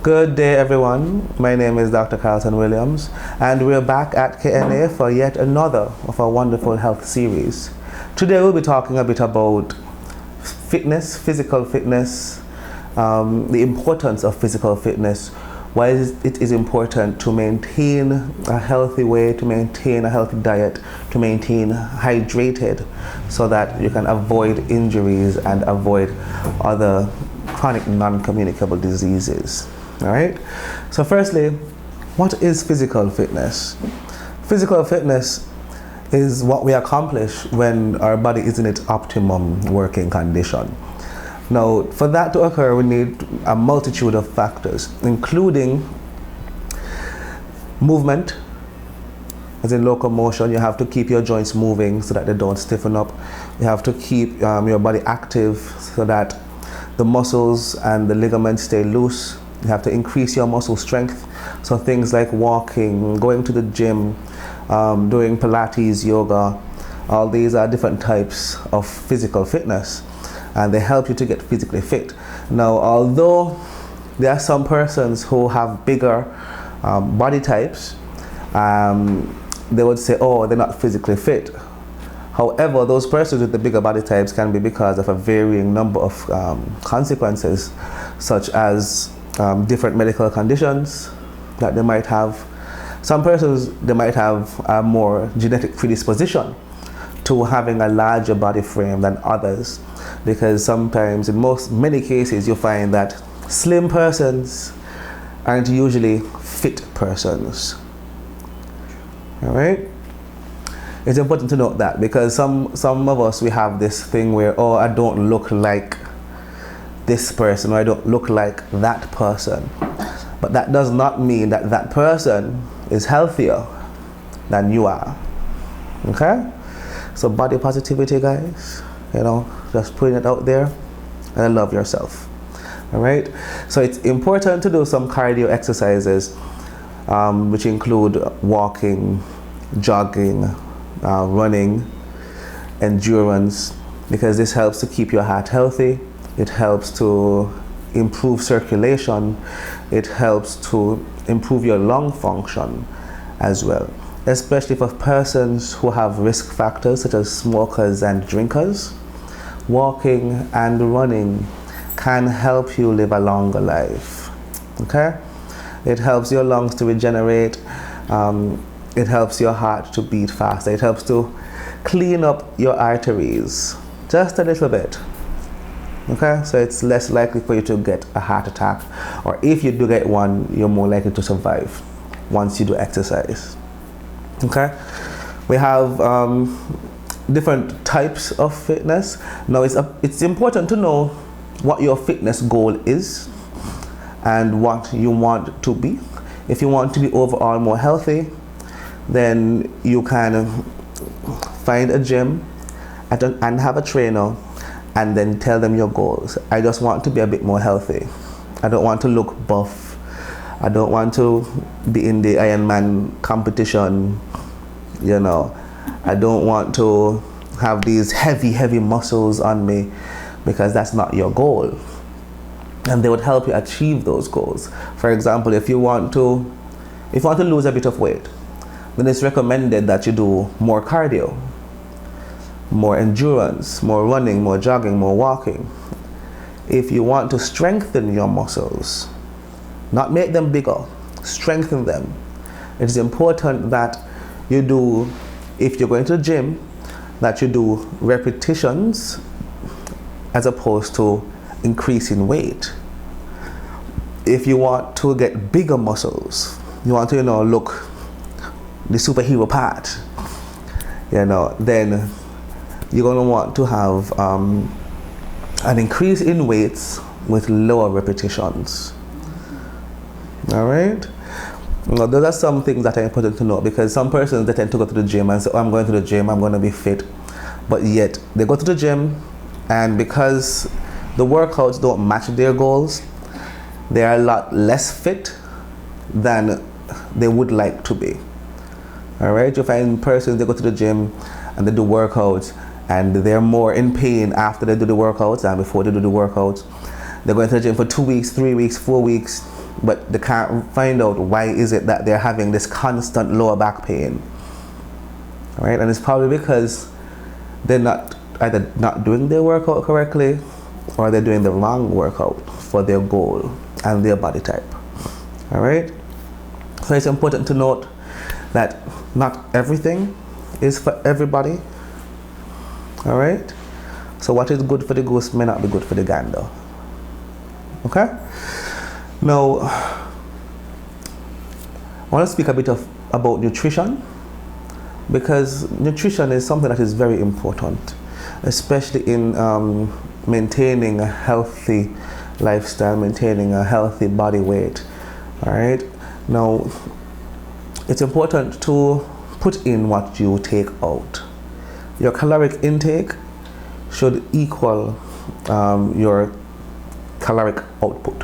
Good day, everyone. My name is Dr. Carlton Williams, and we're back at KNA for yet another of our wonderful health series. Today, we'll be talking a bit about fitness, physical fitness, the importance of physical fitness, why it is important to maintain a healthy weight, to maintain a healthy diet, to maintain hydrated, so that you can avoid injuries and avoid other chronic non-communicable diseases. All right. So firstly, what is physical fitness? Physical fitness is what we accomplish when our body is in its optimum working condition. Now, for that to occur, we need a multitude of factors, including movement, as in locomotion. You have to keep your joints moving so that they don't stiffen up. You have to keep your body active so that the muscles and the ligaments stay loose. You have to increase your muscle strength. So things like walking, going to the gym, doing Pilates, yoga, all these are different types of physical fitness, and they help you to get physically fit. Now, although there are some persons who have bigger body types, they would say, oh, they're not physically fit. However, those persons with the bigger body types can be because of a varying number of consequences, such as different medical conditions that they might have. Some persons, they might have a more genetic predisposition to having a larger body frame than others, because sometimes, in many cases, you find that slim persons aren't usually fit persons. All right? It's important to note that, because some of us, we have this thing where, oh, I don't look like this person, or I don't look like that person. But that does not mean that that person is healthier than you are. Okay? So body positivity, guys, just putting it out there, and love yourself. All right? So it's important to do some cardio exercises, which include walking, jogging, running, endurance, because this helps to keep your heart healthy. It helps to improve circulation. It helps to improve your lung function as well, especially for persons who have risk factors such as smokers and drinkers. Walking and running can help you live a longer life. Okay? It helps your lungs to regenerate. It helps your heart to beat faster. It helps to clean up your arteries just a little bit. Okay, so it's less likely for you to get a heart attack, or if you do get one, you're more likely to survive once you do exercise. Okay, we have different types of fitness. Now it's important to know what your fitness goal is and what you want to be. If you want to be overall more healthy, then you can find a gym and have a trainer, and then tell them your goals. I just want to be a bit more healthy. I don't want to look buff. I don't want to be in the Ironman competition. I don't want to have these heavy muscles on me, because that's not your goal. And they would help you achieve those goals. For example, if you want to lose a bit of weight, then it's recommended that you do more cardio, more endurance, more running, more jogging, more walking. If you want to strengthen your muscles, not make them bigger, strengthen them, it is important that you do, if you're going to the gym, that you do repetitions as opposed to increasing weight. If you want to get bigger muscles, you want to, look the superhero part, then you're going to want to have an increase in weights with lower repetitions. All right? Now, those are some things that are important to know, because some persons, they tend to go to the gym and say, oh, I'm going to the gym, I'm going to be fit. But yet, they go to the gym, and because the workouts don't match their goals, they are a lot less fit than they would like to be. All right? You find persons, they go to the gym and they do workouts, and they're more in pain after they do the workouts than before they do the workouts. They're going to the gym for 2 weeks, 3 weeks, 4 weeks, but they can't find out why is it that they're having this constant lower back pain. All right, and it's probably because they're not either not doing their workout correctly, or they're doing the wrong workout for their goal and their body type. All right, so it's important to note that not everything is for everybody. All right, so what is good for the goose may not be good for the gander. Okay, now I want to speak a bit about nutrition, because nutrition is something that is very important, especially in maintaining a healthy lifestyle, maintaining a healthy body weight. All right, now it's important to put in what you take out. Your caloric intake should equal your caloric output.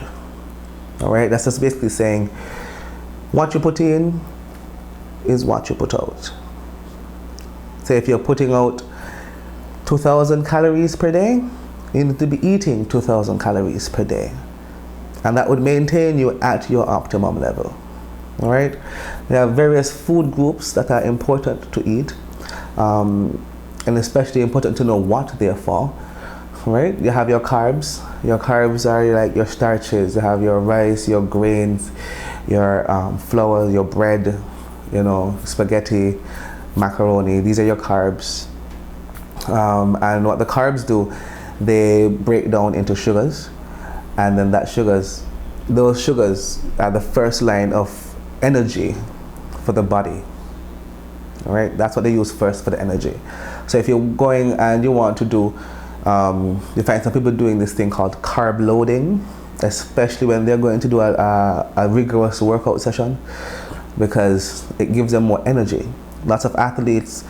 All right, that's just basically saying what you put in is what you put out. Say if you're putting out 2,000 calories per day, you need to be eating 2,000 calories per day, and that would maintain you at your optimum level. All right, there are various food groups that are important to eat, and especially important to know what they're for. Right, you have your carbs. Your carbs are like your starches. You have your rice, your grains, your flour, your bread, spaghetti, macaroni. These are your carbs. And what the carbs do, they break down into sugars, and then those sugars are the first line of energy for the body. All right, that's what they use first for the energy. So if you're going and you want to do, you find some people doing this thing called carb loading, especially when they're going to do a rigorous workout session, because it gives them more energy. Lots of athletes,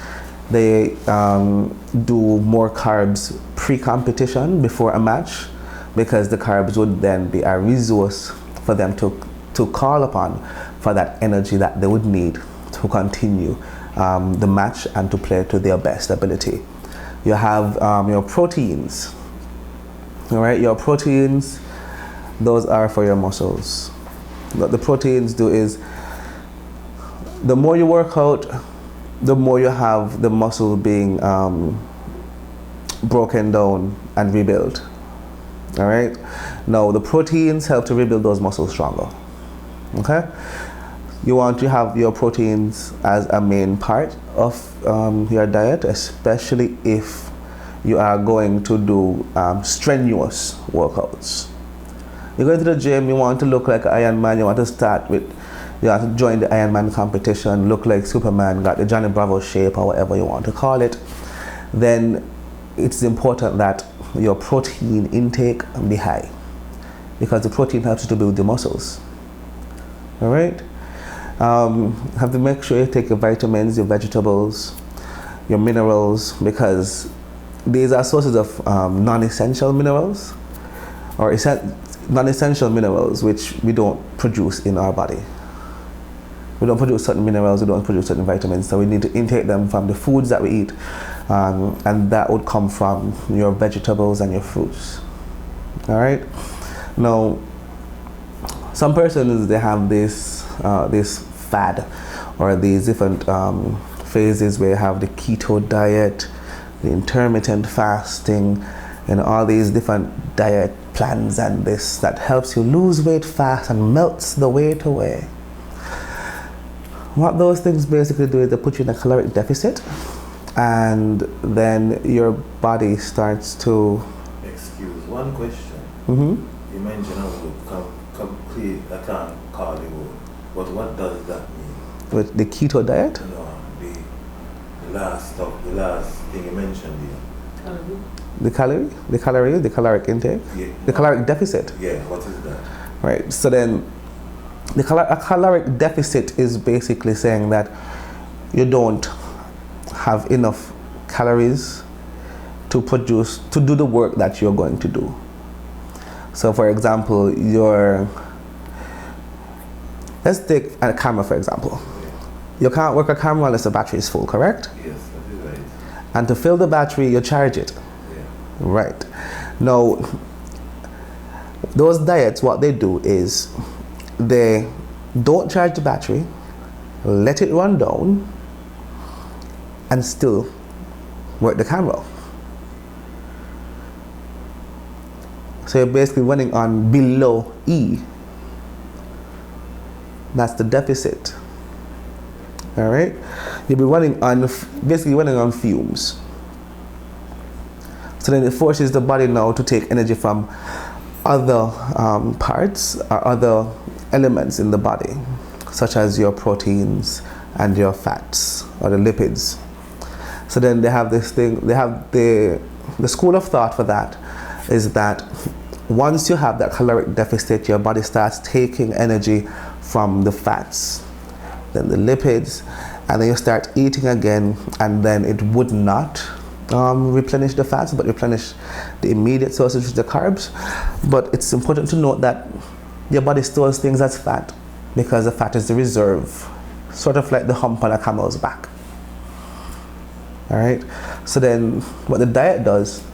they do more carbs pre-competition before a match, because the carbs would then be a resource for them to call upon for that energy that they would need to continue the match and to play to their best ability. You have your proteins. All right, your proteins, those are for your muscles. What the proteins do is, the more you work out, the more you have the muscle being broken down and rebuilt. All right, now the proteins help to rebuild those muscles stronger. Okay, you want to have your proteins as a main part of your diet, especially if you are going to do strenuous workouts. You're going to the gym, you want to look like an Iron Man, you want to join the Iron Man competition, look like Superman, got the Johnny Bravo shape or whatever you want to call it, then it's important that your protein intake be high, because the protein helps you to build the muscles. All right, have to make sure you take your vitamins, your vegetables, your minerals, because these are sources of non-essential minerals, or non-essential minerals which we don't produce in our body. We don't produce certain minerals, we don't produce certain vitamins, so we need to intake them from the foods that we eat, and that would come from your vegetables and your fruits. All right, now some persons, they have this fad, or these different phases where you have the keto diet, the intermittent fasting, and all these different diet plans and this that helps you lose weight fast and melts the weight away. What those things basically do is they put you in a caloric deficit, and then your body starts to... Excuse, one question. Mm-hmm. You mentioned how to complete a cardio, but what does that mean? With the keto diet? No, the last thing you mentioned here. The caloric intake? Yeah. The caloric deficit? Yeah, what is that? Right, so then a caloric deficit is basically saying that you don't have enough calories to do the work that you're going to do. So for example, let's take a camera for example. You can't work a camera unless the battery is full, correct? Yes, that is right. And to fill the battery, you charge it. Yeah. Right. Now, those diets, what they do is they don't charge the battery, let it run down, and still work the camera. So you're basically running on below E. That's the deficit. All right? You'll be running on, basically running on fumes. So then it forces the body now to take energy from other parts or other elements in the body, such as your proteins and your fats or the lipids. So then they have this thing, they have the school of thought for that is that once you have that caloric deficit, your body starts taking energy from the fats, then the lipids, and then you start eating again, and then it would not replenish the fats, but replenish the immediate sources, which is the carbs. But it's important to note that your body stores things as fat because the fat is the reserve, sort of like the hump on a camel's back. All right. So then, what the diet does,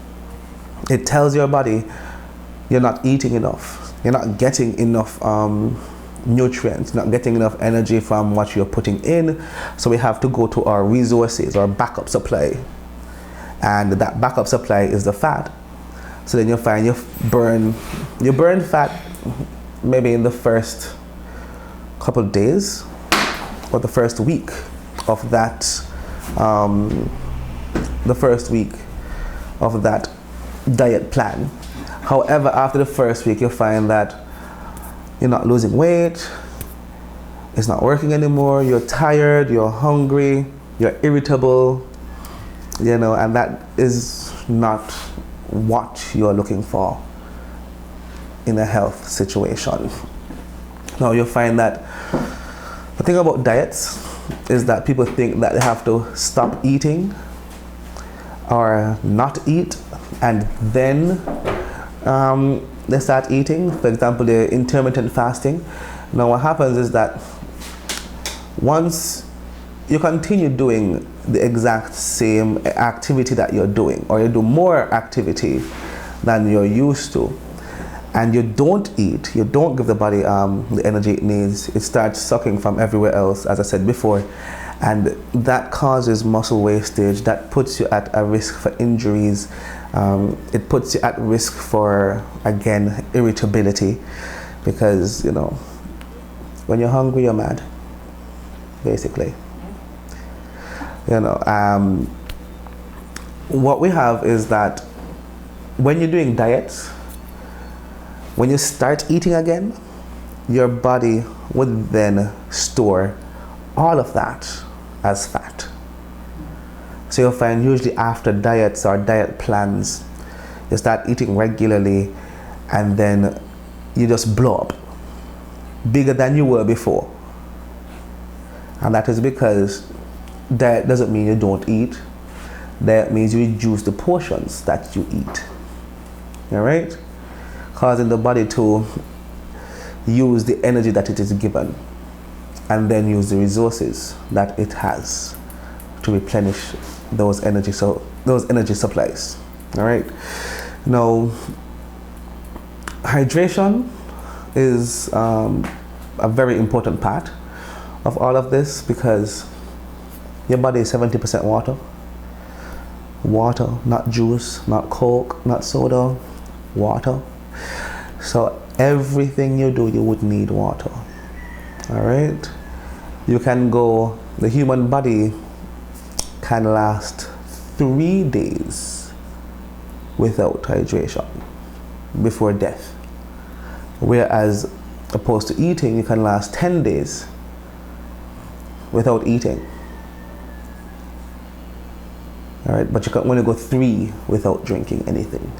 it tells your body you're not eating enough, you're not getting enough nutrients, not getting enough energy from what you're putting in. So we have to go to our resources, our backup supply. And that backup supply is the fat. So then you'll find you burn fat maybe in the first couple of days or the first week of that diet plan. However, after the first week, you'll find that you're not losing weight, it's not working anymore, you're tired, you're hungry, you're irritable, and that is not what you're looking for in a health situation. Now you'll find that the thing about diets is that people think that they have to stop eating or not eat and then they start eating. For example, the intermittent fasting. Now what happens is that once you continue doing the exact same activity that you're doing, or you do more activity than you're used to, and you don't eat, you don't give the body the energy it needs, it starts sucking from everywhere else, as I said before, and that causes muscle wastage, that puts you at a risk for injuries, it puts you at risk for, again, irritability, because, when you're hungry, you're mad, basically. What we have is that when you're doing diets, when you start eating again, your body would then store all of that as fat. So you'll find usually after diets or diet plans, you start eating regularly and then you just blow up, bigger than you were before. And that is because diet doesn't mean you don't eat. Diet means you reduce the portions that you eat. All right? Causing the body to use the energy that it is given and then use the resources that it has to replenish those energy supplies. All right? Now, hydration is a very important part of all of this because your body is 70% water. Water, not juice, not Coke, not soda, water. So everything you do, you would need water. All right? The human body can last 3 days without hydration before death. Whereas opposed to eating, you can last 10 days without eating. All right, but you can only go 3 without drinking anything.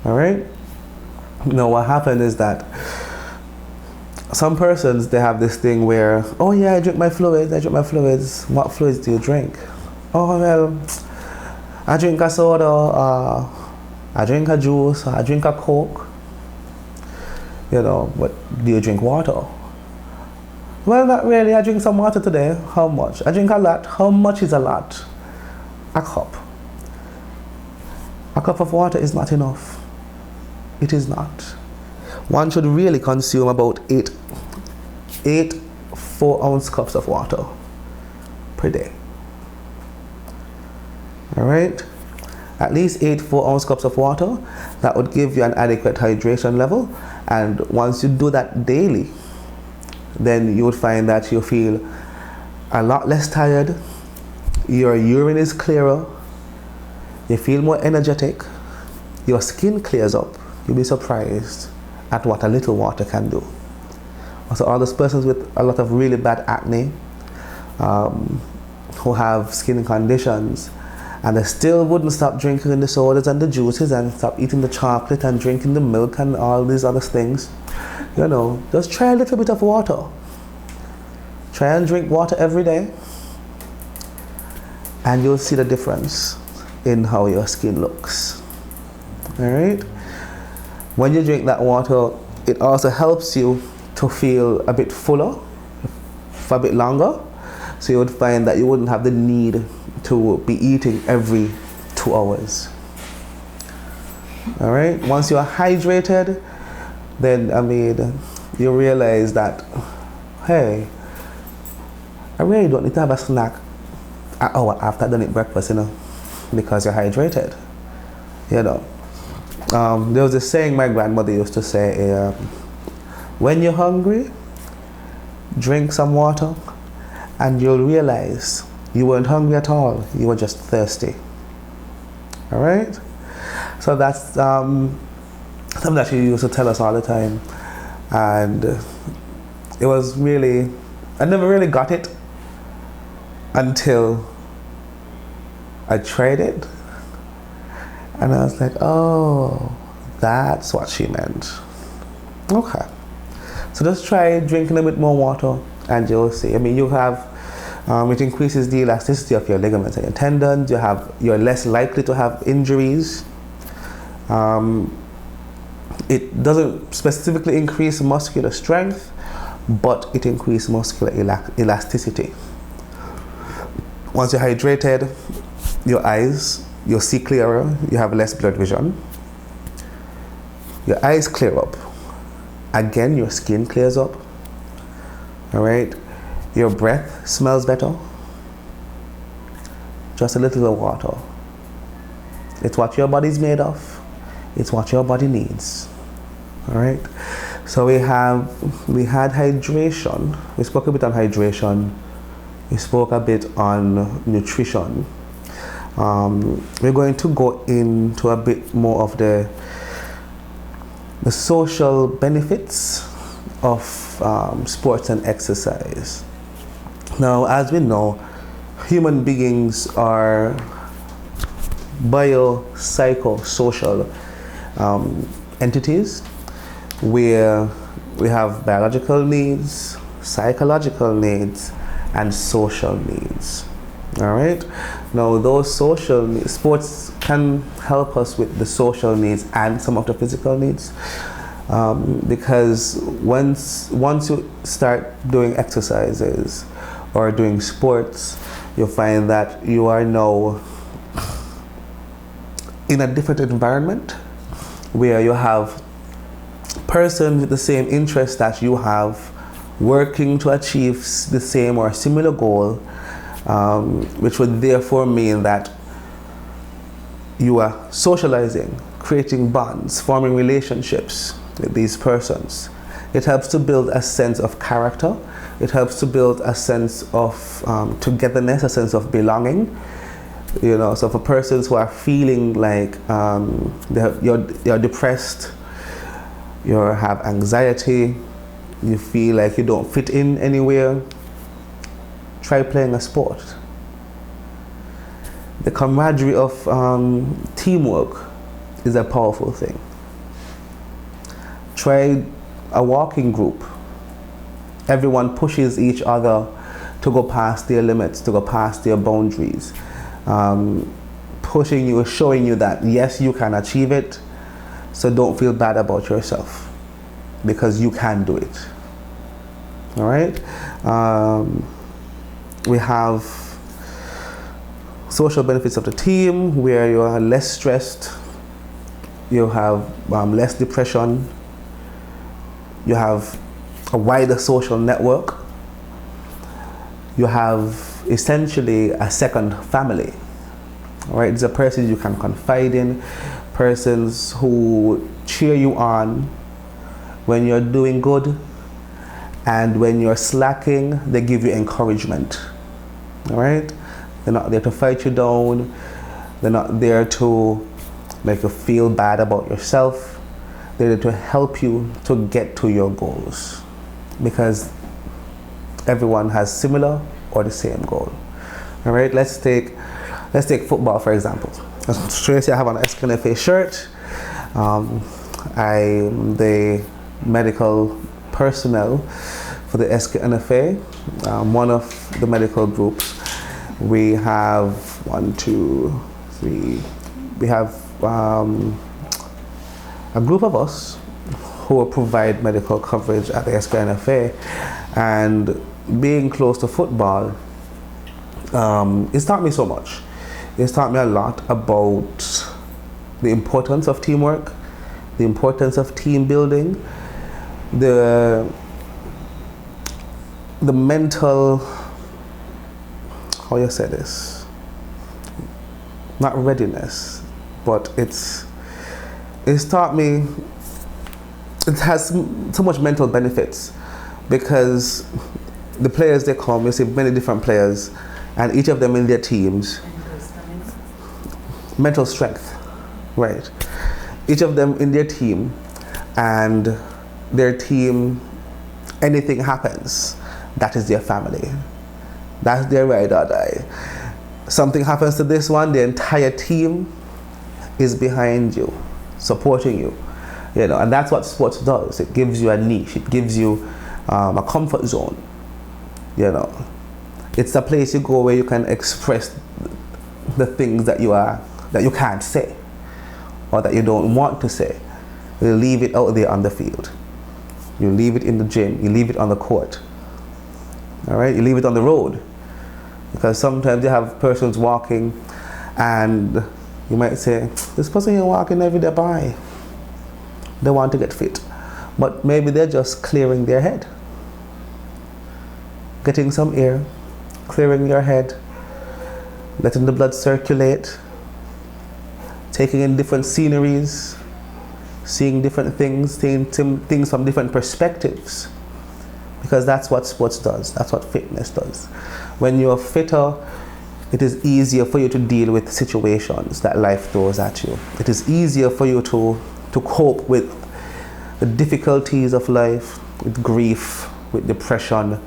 All right. Now, what happened is that some persons, they have this thing where, oh yeah, I drink my fluids. What fluids do you drink? Oh well, I drink a soda, I drink a juice, I drink a Coke. But do you drink water? Well, not really. I drink some water today. How much? I drink a lot. How much is a lot? A cup. A cup of water is not enough. It is not. one should really consume about eight 4-ounce cups of water per day. All right, at least 8 4-ounce cups of water. That would give you an adequate hydration level, and once you do that daily, then you would find that you feel a lot less tired, your urine is clearer, you feel more energetic, your skin clears up. You'll be surprised at what a little water can do. Also, all those persons with a lot of really bad acne, who have skin conditions, and they still wouldn't stop drinking the sodas and the juices and stop eating the chocolate and drinking the milk and all these other things, you know, just try a little bit of water. Try and drink water every day, and you'll see the difference in how your skin looks. All right? When you drink that water, it also helps you to feel a bit fuller for a bit longer. So you would find that you wouldn't have the need to be eating every 2 hours. All right? Once you're hydrated, then you realize that, hey, I really don't need to have a snack an hour after I've done breakfast, because you're hydrated. There was a saying my grandmother used to say, when you're hungry, drink some water, and you'll realize you weren't hungry at all, you were just thirsty. All right? So that's something that she used to tell us all the time, and it was really, I never really got it until I tried it, and I was like, oh, that's what she meant. Okay, so just try drinking a bit more water and you'll see. You have, it increases the elasticity of your ligaments and your tendons. You're less likely to have injuries. It doesn't specifically increase muscular strength, but it increases muscular elasticity. Once you're hydrated, your eyes, you'll see clearer, you have less blurred vision. Your eyes clear up. Again, your skin clears up. All right? Your breath smells better. Just a little bit of water. It's what your body's made of. It's what your body needs. All right? So we had hydration. We spoke a bit on hydration. We spoke a bit on nutrition. We're going to go into a bit more of the social benefits of sports and exercise. Now, as we know, human beings are biopsychosocial entities where we have biological needs, psychological needs, and social needs. All right. Now, those social needs, sports can help us with the social needs and some of the physical needs, because once you start doing exercises or doing sports, you'll find that you are now in a different environment where you have persons with the same interests that you have working to achieve the same or similar goal, which would therefore mean that you are socializing, creating bonds, forming relationships with these persons. It helps to build a sense of character. It helps to build a sense of togetherness, a sense of belonging. So for persons who are feeling like you're depressed, you have anxiety, you feel like you don't fit in anywhere, try playing a sport. The camaraderie of teamwork is a powerful thing. Try a walking group. Everyone pushes each other to go past their limits, to go past their boundaries. Pushing you, showing you that yes, you can achieve it, so don't feel bad about yourself, because you can do it. All right? We have social benefits of the team, where you are less stressed, you have less depression, You have a wider social network. You have essentially a second family. All right, it's a person you can confide in, persons who cheer you on when you're doing good, and when you're slacking, they give you encouragement. All right, they're not there to fight you down. They're not there to make you feel bad about yourself. They're there to help you to get to your goals, because everyone has similar or the same goal. All right, let's take football for example. Tracy, I have an SKNFA shirt. I'm the medical personnel for the SKNFA, one of the medical groups. We have we have a group of us who will provide medical coverage at the SKNFA, and being close to football, it's taught me so much. It's taught me a lot about the importance of teamwork, the importance of team building, the mental, how you say this, not readiness, but it's taught me, it has so much mental benefits, because the players, they come, you see many different players, and each of them in their teams, mental strength, right? Each of them in their team, and their team, anything happens, that is their family. That's their ride or die. Something happens to this one, the entire team is behind you, supporting you. You know, and that's what sports does. It gives you a niche. It gives you a comfort zone. You know, it's a place you go where you can express the things that you can't say, or that you don't want to say. You leave it out there on the field. You leave it in the gym. You leave it on the court. All right, you leave it on the road, because sometimes you have persons walking, and you might say, "This person here walking every day by. They want to get fit," but maybe they're just clearing their head, getting some air, clearing your head, letting the blood circulate, taking in different sceneries, seeing different things, seeing things from different perspectives, because that's what sports does. That's what fitness does. When you're fitter, it is easier for you to deal with situations that life throws at you. It is easier for you to cope with the difficulties of life, with grief, with depression,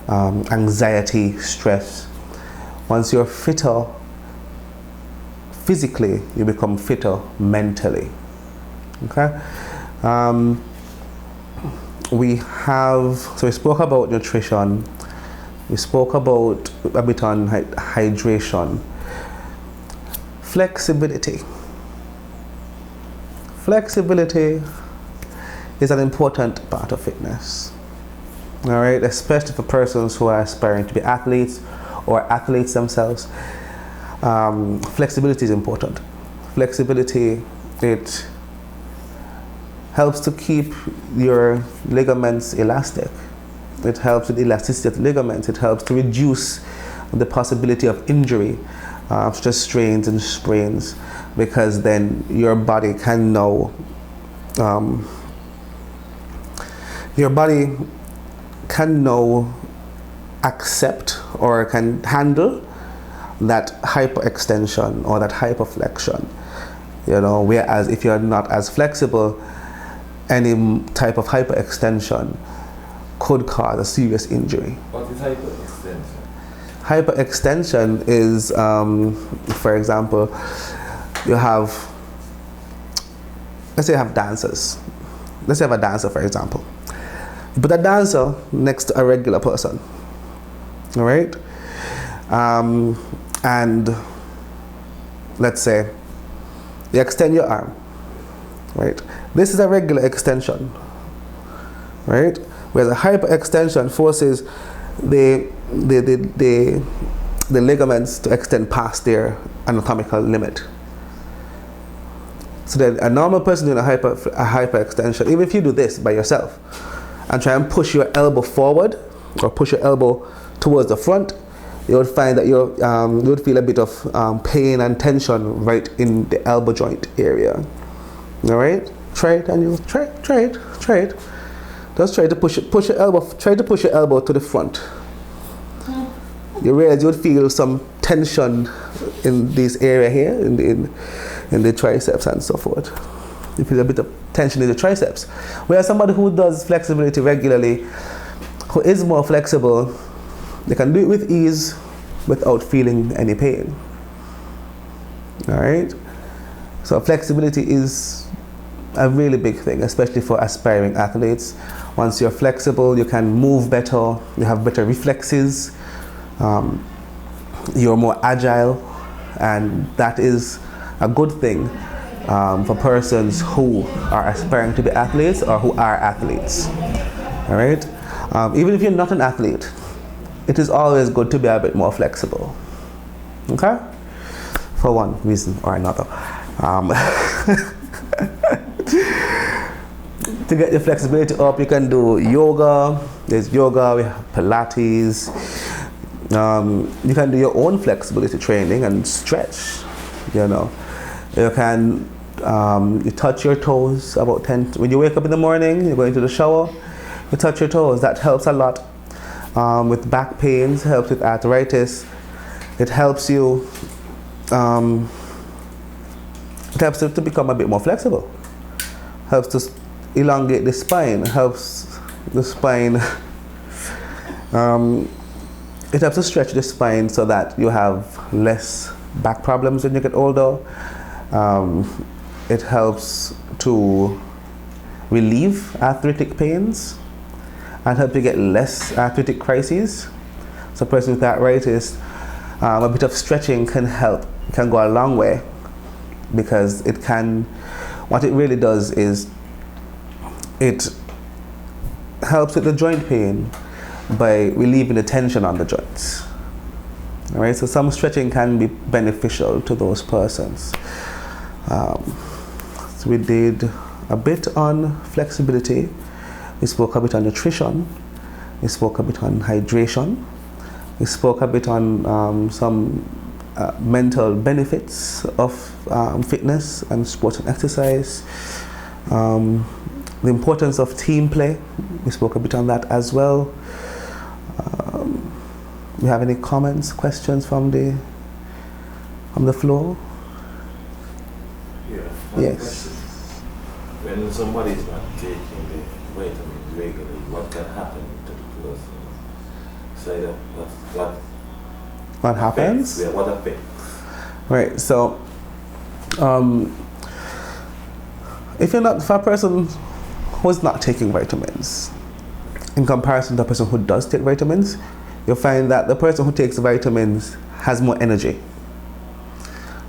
anxiety, stress. Once you're fitter physically, you become fitter mentally. Okay? We spoke about nutrition. We spoke about a bit on hydration. Flexibility. Flexibility is an important part of fitness. All right, especially for persons who are aspiring to be athletes or athletes themselves. Flexibility is important. Flexibility, it helps to keep your ligaments elastic. It helps with elasticity of the ligaments. It helps to reduce the possibility of injury, such as strains and sprains, because then your body can now, accept or can handle that hyperextension or that hyperflexion. You know, whereas if you're not as flexible, any type of hyperextension could cause a serious injury. What is hyperextension? Hyperextension is, for example, you have, let's say you have dancers. Let's say you have a dancer, for example. You put a dancer next to a regular person, all right? And let's say you extend your arm, right? This is a regular extension, right? Whereas a hyperextension forces the ligaments to extend past their anatomical limit. So then a normal person doing a hyperextension, even if you do this by yourself and try and push your elbow forward or push your elbow towards the front, you would find that you would feel a bit of pain and tension right in the elbow joint area. All right, try it, and you try it. Just try to push your elbow. Try to push your elbow to the front. You realize you would feel some tension in this area here, in the triceps and so forth. You feel a bit of tension in the triceps. Whereas somebody who does flexibility regularly, who is more flexible, they can do it with ease without feeling any pain. All right? So flexibility is a really big thing, especially for aspiring athletes. Once you're flexible, you can move better, you have better reflexes, you're more agile, and that is a good thing for persons who are aspiring to be athletes or who are athletes. All right? Even if you're not an athlete, it is always good to be a bit more flexible. Okay? For one reason or another. To get your flexibility up, you can do yoga. There's yoga, we have Pilates. You can do your own flexibility training and stretch. You know, you can you touch your toes about 10. When you wake up in the morning, you're going to the shower, you touch your toes. That helps a lot with back pains, helps with arthritis. It helps you. It helps you to become a bit more flexible. Helps to elongate the spine. Helps the spine. It helps to stretch the spine so that you have less back problems when you get older. It helps to relieve arthritic pains and help you get less arthritic crises. So a person with arthritis, a bit of stretching can go a long way, because what it really does is it helps with the joint pain by relieving the tension on the joints. All right, so some stretching can be beneficial to those persons. So we did a bit on flexibility. We spoke a bit on nutrition. We spoke a bit on hydration. We spoke a bit on some mental benefits of fitness and sport and exercise. The importance of team play. We spoke a bit on that as well. Do you have any comments, questions from the floor? Yeah. Yes. When somebody is not taking the vitamins regularly, what can happen to the person? So what happens? Yeah, what affects? Right. So, if a person who is not taking vitamins, in comparison to a person who does take vitamins, you'll find that the person who takes vitamins has more energy.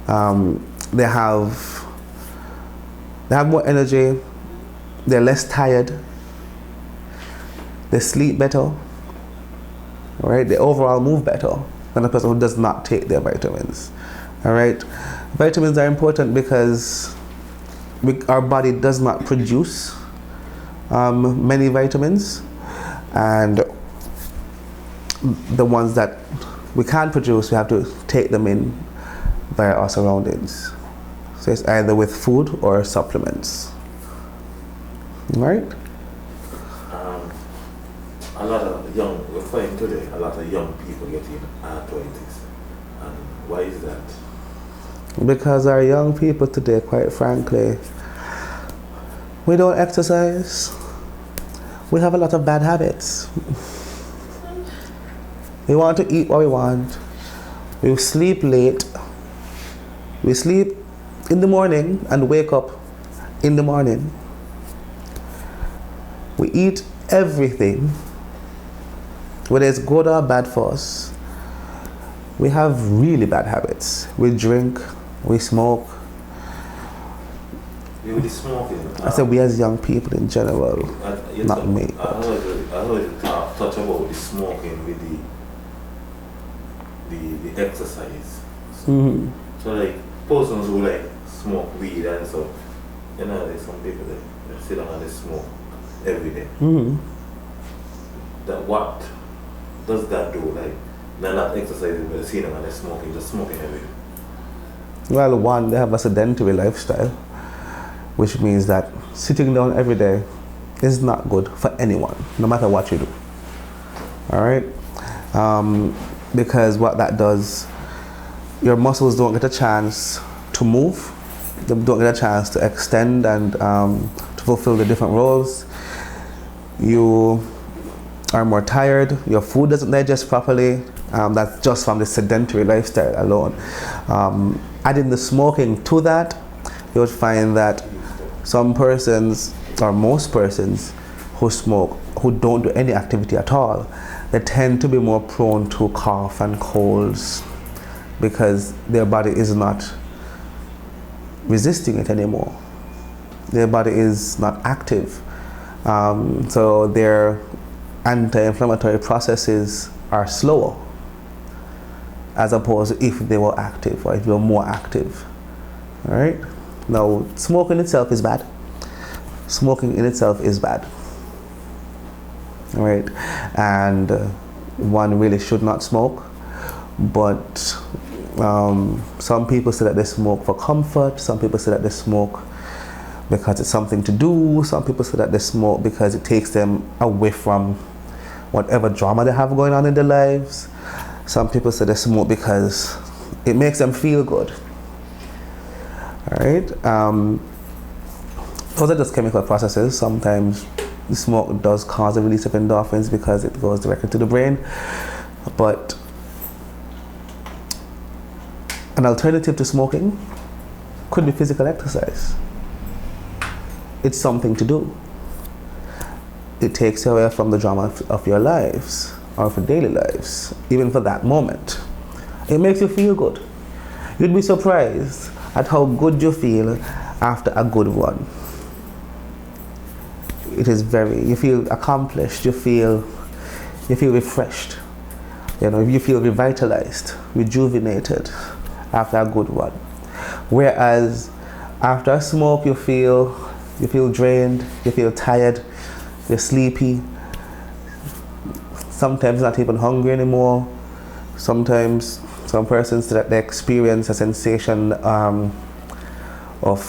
They have more energy. They're less tired. They sleep better. All right. They overall move better than a person who does not take their vitamins. All right. Vitamins are important because our body does not produce many vitamins, and the ones that we can't produce, we have to take them in via our surroundings. So it's either with food or supplements. Right? A lot of we're finding today, a lot of young people getting arthritis. And why is that? Because our young people today, quite frankly, we don't exercise. We have a lot of bad habits. We want to eat what we want. We sleep late. We sleep in the morning and wake up in the morning. We eat everything, whether it's good or bad for us. We have really bad habits. We drink, we smoke. You really smoking? I said we as young people in general, not me. I heard you touch about the smoking with the exercise. Mm-hmm. So like persons who like smoke weed and so You know, there's some people that sit down and they smoke every day. Mm-hmm. That what does that do? Like, they're not exercising, but they sit down and they're smoking, just smoking every day. Well, one, they have a sedentary lifestyle, which means that sitting down every day is not good for anyone, no matter what you do. All right? Because what that does, your muscles don't get a chance to move, they don't get a chance to extend and to fulfill the different roles. You are more tired, your food doesn't digest properly. That's just from the sedentary lifestyle alone. Adding the smoking to that, you would find that some persons, or most persons who smoke, who don't do any activity at all, they tend to be more prone to cough and colds because their body is not resisting it anymore. Their body is not active. So their anti-inflammatory processes are slower as opposed to if they were active or if they were more active. All right? Now, smoking itself is bad. Smoking in itself is bad. All right? And one really should not smoke. But some people say that they smoke for comfort. Some people say that they smoke because it's something to do. Some people say that they smoke because it takes them away from whatever drama they have going on in their lives. Some people say they smoke because it makes them feel good. All right? Those are just chemical processes. Sometimes the smoke does cause a release of endorphins because it goes directly to the brain. But an alternative to smoking could be physical exercise. It's something to do. It takes you away from the drama of your lives, or for daily lives, even for that moment. It makes you feel good. You'd be surprised at how good you feel after a good one. It is you feel accomplished, you feel refreshed. You know, you feel revitalized, rejuvenated after a good one. Whereas after a smoke, you feel drained, you feel tired, you're sleepy, sometimes not even hungry anymore. Sometimes some persons that they experience a sensation of,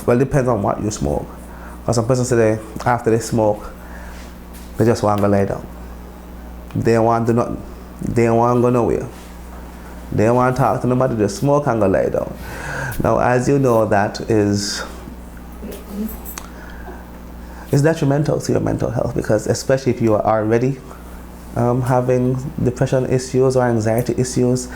well, it depends on what you smoke. Or some persons say after they smoke, they just want to lie down. They don't want to do nothing. They don't want to go nowhere. They don't want to talk to nobody, just smoke and go lie down. Now, as you know, that is detrimental to your mental health, because especially if you are already having depression issues or anxiety issues,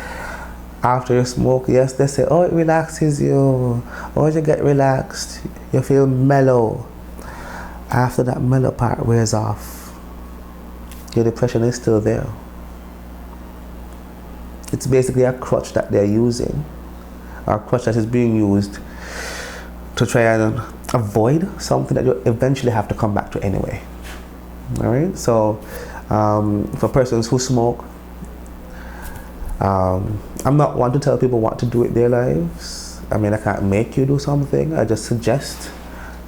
after you smoke, yes, they say, oh, it relaxes you, oh, you get relaxed, you feel mellow. After that mellow part wears off, your depression is still there. It's basically a crutch that they're using, or a crutch that is being used to try and avoid something that you eventually have to come back to anyway. All right, so for persons who smoke, I'm not one to tell people what to do with their lives. I mean, I can't make you do something. I just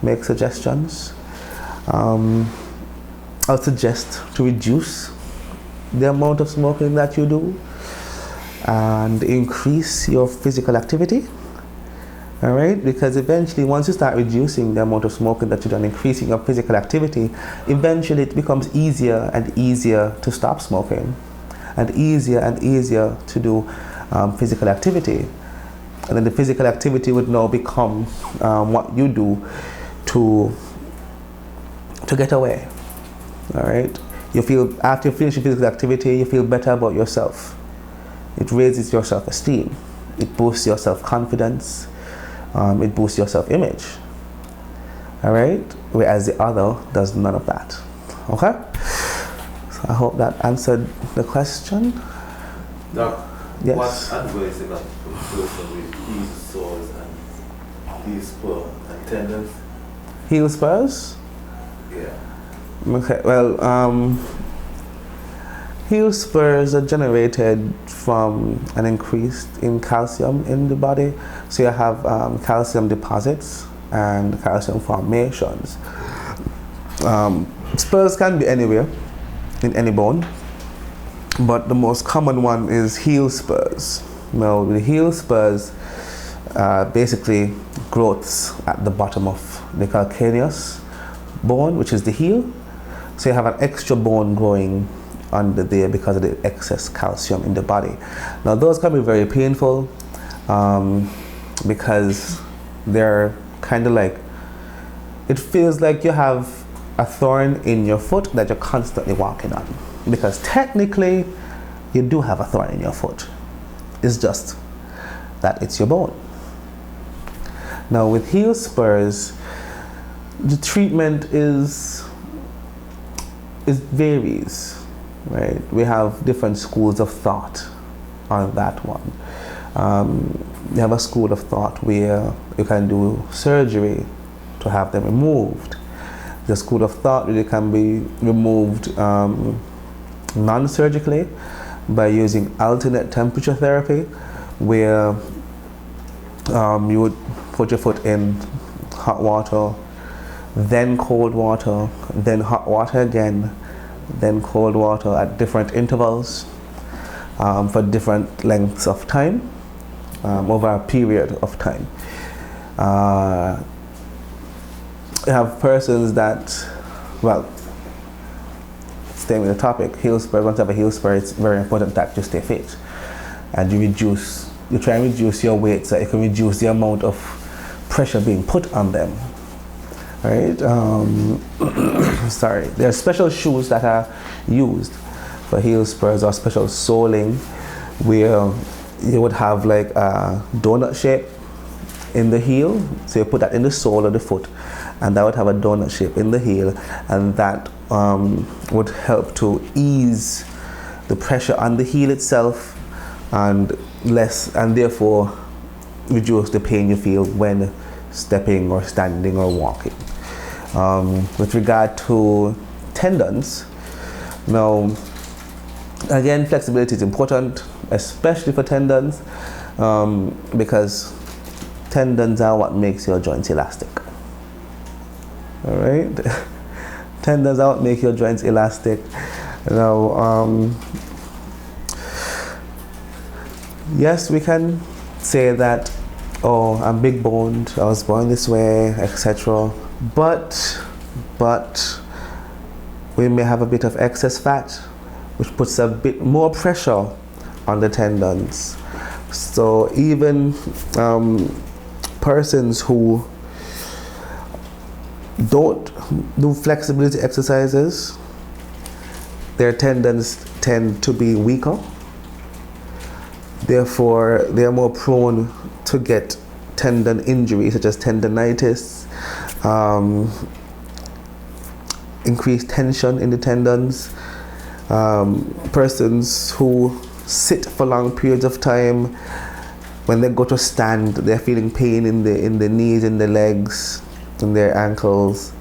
make suggestions. I'll suggest to reduce the amount of smoking that you do and increase your physical activity. All right, because eventually once you start reducing the amount of smoking that you do and increasing your physical activity, eventually it becomes easier and easier to stop smoking, and easier to do physical activity. And then the physical activity would now become what you do to get away. All right, you feel, after you finish your physical activity, you feel better about yourself. It raises your self-esteem. It boosts your self-confidence. It boosts your self-image. All right, whereas the other does none of that. Okay, so I hope that answered the question. Doc, yes. What advice you got for a person with heel sores and heel spur and tendons? Heel spurs? Yeah. Okay, well, heel spurs are generated from an increase in calcium in the body. So you have calcium deposits and calcium formations. Spurs can be anywhere in any bone, but the most common one is heel spurs. Now, the heel spurs basically growths at the bottom of the calcaneus bone, which is the heel. So you have an extra bone growing under there because of the excess calcium in the body. Now, those can be very painful because they're kind of like, it feels like you have a thorn in your foot that you're constantly walking on, because technically you do have a thorn in your foot. It's just that it's your bone. Now, with heel spurs, the treatment varies, right? We have different schools of thought on that one. You have a school of thought where you can do surgery to have them removed. The school of thought really can be removed non-surgically by using alternate temperature therapy, where you would put your foot in hot water, then cold water, then hot water again, then cold water at different intervals for different lengths of time over a period of time. You have persons that, well, staying with the topic, heel spur. Once you have a heel spur, it's very important that you stay fit and you try and reduce your weight so you can reduce the amount of pressure being put on them. Right? Sorry. There are special shoes that are used for heel spurs, or special soling, where you would have like a donut shape in the heel. So you put that in the sole of the foot, and that would have a donut shape in the heel, and that would help to ease the pressure on the heel itself and therefore reduce the pain you feel when stepping or standing or walking. With regard to tendons, now again, flexibility is important, especially for tendons, because tendons are what makes your joints elastic. All right, tendons are what make your joints elastic. Now, yes, we can say that, oh, I'm big boned, I was born this way, etc. But we may have a bit of excess fat, which puts a bit more pressure on the tendons. So even persons who don't do flexibility exercises, their tendons tend to be weaker. Therefore, they are more prone to get tendon injuries such as tendonitis, increased tension in the tendons. Persons who sit for long periods of time, when they go to stand, they're feeling pain in the knees, in the legs, in their ankles.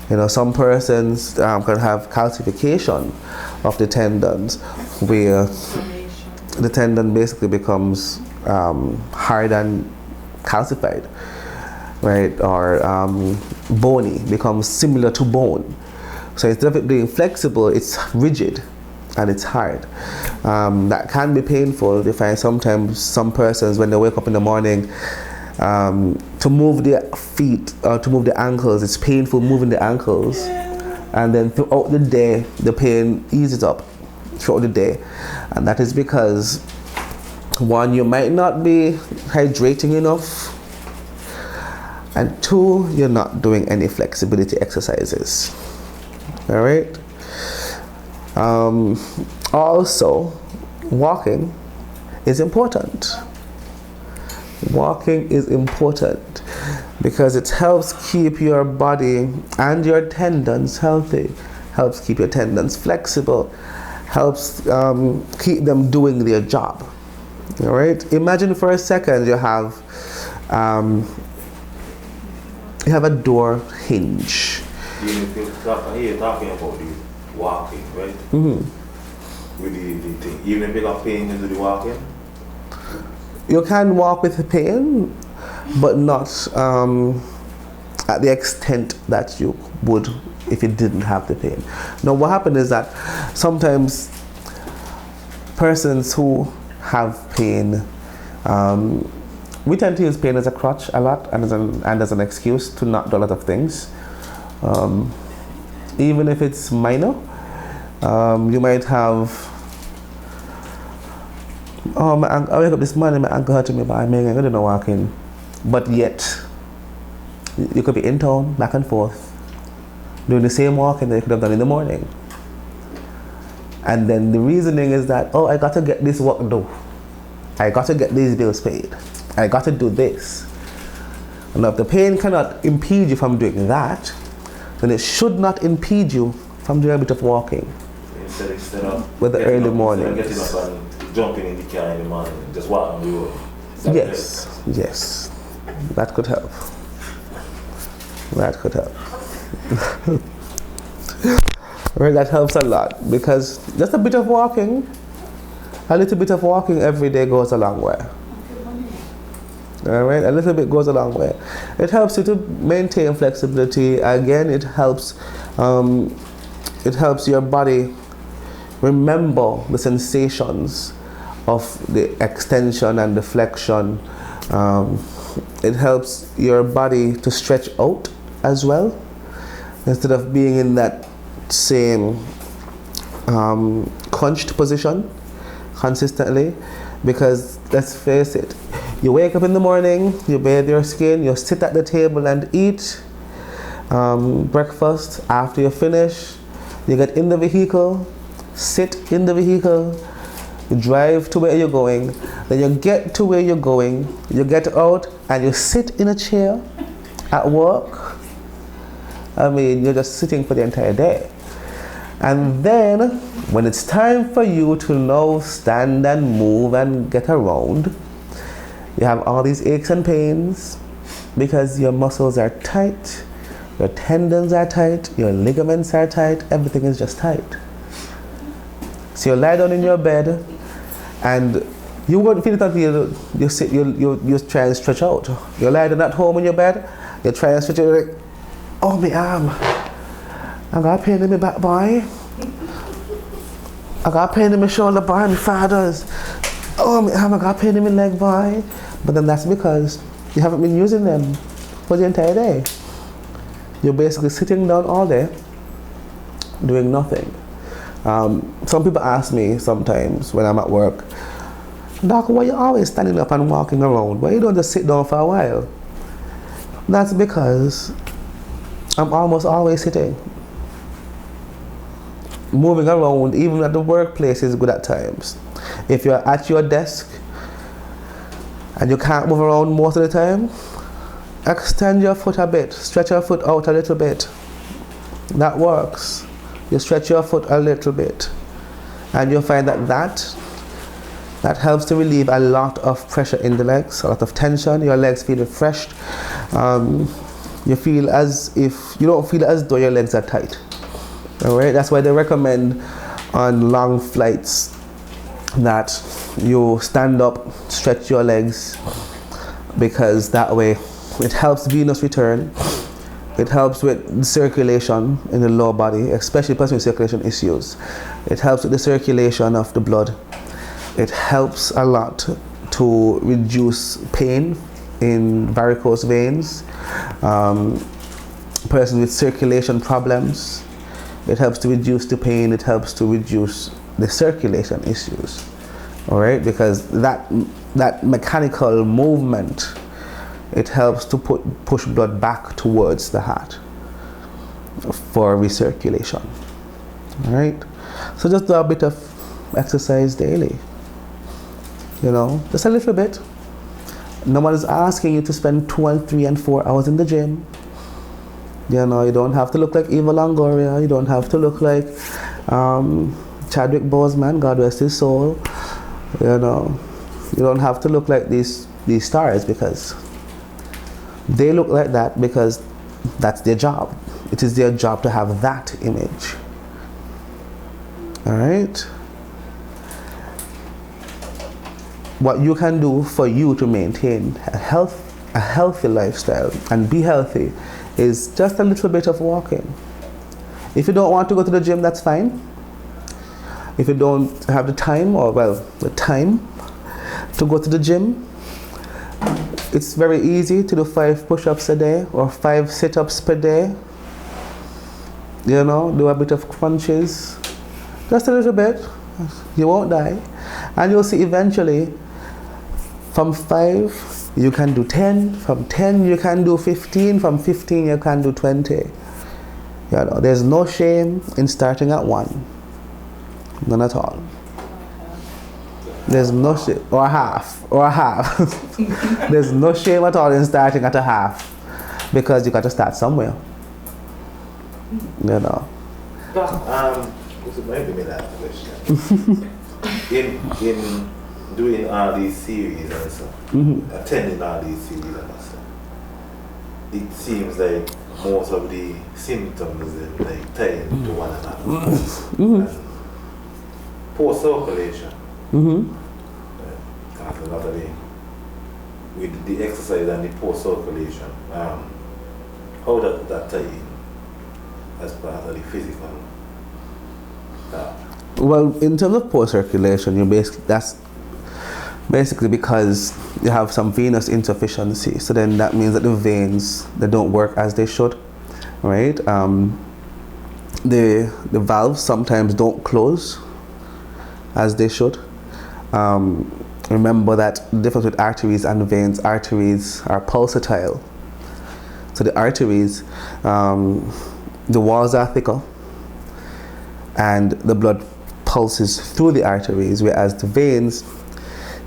You know, some persons can have calcification of the tendons, where the tendon basically becomes hard and calcified, right? Or bony, becomes similar to bone. So instead of it being flexible, it's rigid and it's hard. That can be painful. You find sometimes some persons, when they wake up in the morning, to move their feet or to move the ankles, it's painful moving the ankles. And then throughout the day, the pain eases up throughout the day. And that is because, one, you might not be hydrating enough, and two, you're not doing any flexibility exercises. All right. Also, walking is important. Walking is important because it helps keep your body and your tendons healthy, helps keep your tendons flexible, helps keep them doing their job. All right. Imagine for a second you have a door hinge. You're talking about the walking, right? Mm-hmm. With the thing. Even if you got pain, you do the walking? You can walk with the pain, but not at the extent that you would if you didn't have the pain. Now what happened is that sometimes persons who have pain, we tend to use pain as a crutch a lot and as an excuse to not do a lot of things. Even if it's minor, you might have, I wake up this morning, my ankle hurting me, but I'm going to walk in. But yet, you could be in town, back and forth, doing the same walking that you could have done in the morning. And then the reasoning is that, I got to get this work done. I got to get these bills paid. I got to do this. And if the pain cannot impede you from doing that, then it should not impede you from doing a bit of walking. Instead of with the early morning. Getting up and jumping in the car in the morning, just walk on the road. Yes, that could help. That could help. Right, that helps a lot, because just a bit of walking, a little bit of walking every day goes a long way. All right, a little bit goes a long way. It helps you to maintain flexibility. Again, it helps your body remember the sensations of the extension and the flexion. It helps your body to stretch out as well, instead of being in that same crunched position consistently. Because let's face it, you wake up in the morning, you bathe your skin, you sit at the table and eat breakfast. After you finish, you get in the vehicle, sit in the vehicle, you drive to where you're going, then you get to where you're going, you get out and you sit in a chair at work. I mean, you're just sitting for the entire day. And then, when it's time for you to now stand and move and get around, you have all these aches and pains because your muscles are tight, your tendons are tight, your ligaments are tight, everything is just tight. So you lie down in your bed and you won't feel it until you sit, you try and stretch out. You lie down at home in your bed, you try and stretch out, you're like, oh, my arm. I got pain in my back, boy. I got pain in my shoulder, boy, my fathers. Oh, my arm, I got pain in my leg, boy. But then that's because you haven't been using them for the entire day. You're basically sitting down all day, doing nothing. Some people ask me sometimes when I'm at work, Doc, why are you always standing up and walking around? Why you don't just sit down for a while? That's because I'm almost always sitting. Moving around, even at the workplace, is good at times. If you're at your desk and you can't move around most of the time, extend your foot a bit, stretch your foot out a little bit. That works. You stretch your foot a little bit, and you'll find that helps to relieve a lot of pressure in the legs, a lot of tension. Your legs feel refreshed. You feel as if you don't feel as though your legs are tight. All right, that's why they recommend on long flights that you stand up, stretch your legs, because that way it helps venous return. It helps with circulation in the lower body, especially person with circulation issues. It helps with the circulation of the blood. It helps a lot to reduce pain in varicose veins. Person with circulation problems, it helps to reduce the pain. It helps to reduce the circulation issues. All right, because that mechanical movement, it helps to push blood back towards the heart for recirculation. All right, so just do a bit of exercise daily. You know, just a little bit. No one is asking you to spend 2 and 3 and 4 hours in the gym. You know, you don't have to look like Eva Longoria. You don't have to look like Chadwick Boseman, God rest his soul. You know, you don't have to look like these stars, because they look like that because that's their job. It is their job to have that image. All right? What you can do for you to maintain a healthy lifestyle and be healthy is just a little bit of walking. If you don't want to go to the gym, that's fine. If you don't have the time, the time to go to the gym, it's very easy to do 5 push-ups a day or 5 sit-ups per day. You know, do a bit of crunches, just a little bit. You won't die. And you'll see eventually, from 5, you can do 10. From 10, you can do 15. From 15, you can do 20. You know, there's no shame in starting at 1. None at all. There's no shame, or half. There's no shame at all in starting at a half, because you got to start somewhere. You know. This is maybe my last question. in doing all these series and stuff, attending all these series and stuff, it seems like most of the symptoms like tie into one another. Poor circulation. Because a lot of with the exercise and the poor circulation, how does that tie in as part of the physical? Well, in terms of poor circulation, that's basically because you have some venous insufficiency. So then that means that the veins, they don't work as they should, right? The valves sometimes don't close as they should. Remember that the difference with arteries and veins, arteries are pulsatile. So the arteries, the walls are thicker and the blood pulses through the arteries, whereas the veins,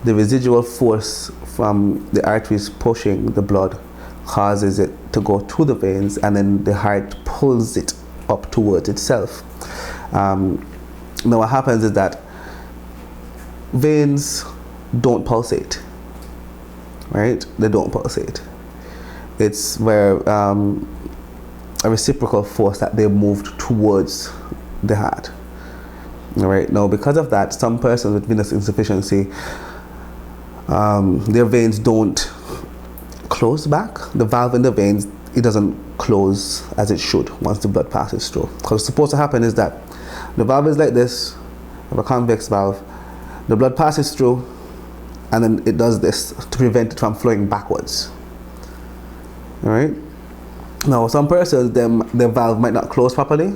the residual force from the arteries pushing the blood causes it to go to the veins, and then the heart pulls it up towards itself. Now what happens is that veins don't pulsate, right? They don't pulsate. It's where a reciprocal force that they moved towards the heart. All right. Now, because of that, some persons with venous insufficiency, their veins don't close back. The valve in the veins, it doesn't close as it should once the blood passes through. What's supposed to happen is that the valve is like this, of a convex valve. The blood passes through, and then it does this to prevent it from flowing backwards. All right. Now, some persons, their valve might not close properly,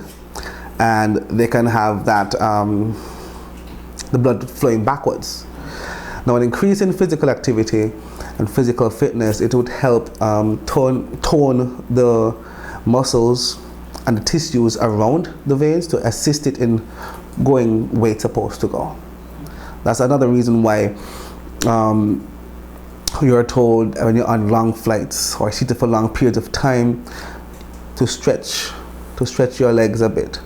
and they can have that the blood flowing backwards. Now, an increase in physical activity and physical fitness, it would help tone the muscles and the tissues around the veins to assist it in going where it's supposed to go. That's another reason why you're told when you're on long flights or seated for long periods of time to stretch your legs a bit.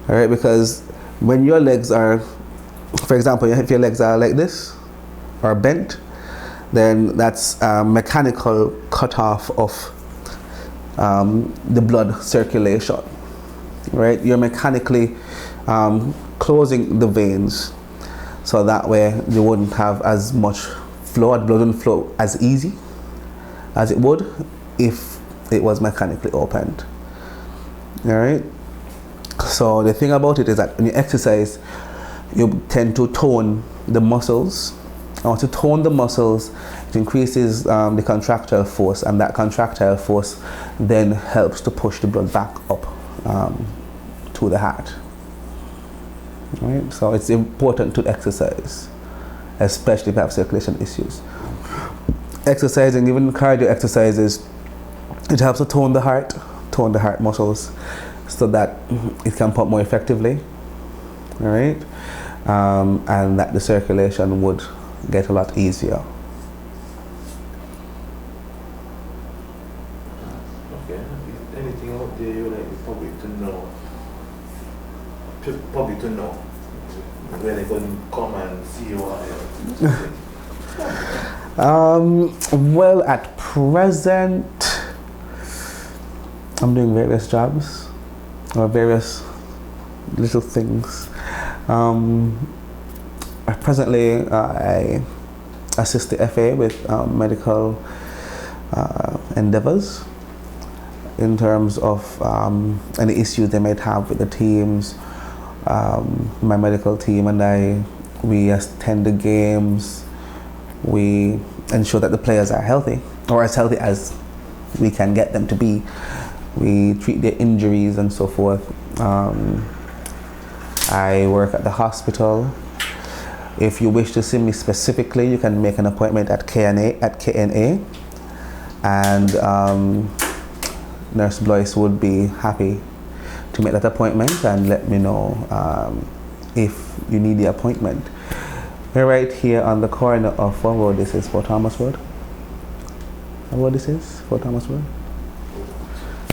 All right, because when your legs are, for example, if your legs are like this or bent, then that's a mechanical cutoff of the blood circulation. Right, you're mechanically closing the veins, so that way you wouldn't have as much flow. The blood wouldn't flow as easy as it would if it was mechanically opened. All right. So the thing about it is that when you exercise, you tend to tone the muscles. And to tone the muscles, it increases the contractile force, and that contractile force then helps to push the blood back up to the heart. Right? So it's important to exercise, especially if you have circulation issues. Exercising, even cardio exercises, it helps to tone the heart muscles, so that it can pump more effectively, all right? And that the circulation would get a lot easier. Okay. Is anything out there you like the public to know? Public to know where they can come and see you Well, at present, I'm doing various jobs or various little things. Presently, I assist the FA with medical endeavors. in terms of any issues they might have with the teams. My medical team and I, we attend the games. We ensure that the players are healthy, or as healthy as we can get them to be. We treat their injuries and so forth. I work at the hospital. If you wish to see me specifically, you can make an appointment at KNA, and Nurse Blois would be happy to make that appointment and let me know if you need the appointment. We're right here on the corner of what road this is, Fort Thomas Road? What road this is? Fort Thomas Road?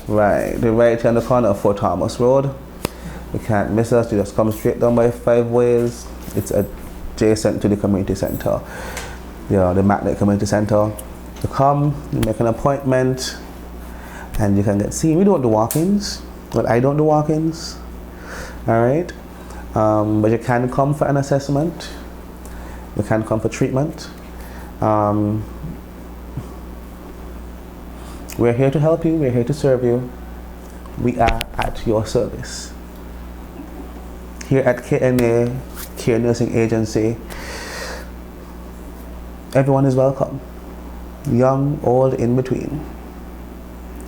Right, we're right here on the corner of Fort Thomas Road. You can't miss us. You just come straight down by 5 ways. It's adjacent to the community center, the Magnet Community Center. You come, you make an appointment, and you can get seen. We don't do walk-ins, but I don't do walk-ins. All right, but you can come for an assessment. You can come for treatment. We're here to help you. We're here to serve you. We are at your service. Here at KNA, Care Nursing Agency, everyone is welcome. Young, old, in between.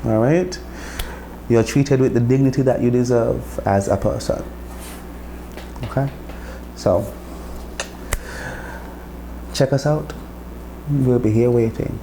All right? You're treated with the dignity that you deserve as a person. Okay? So, check us out. We'll be here waiting.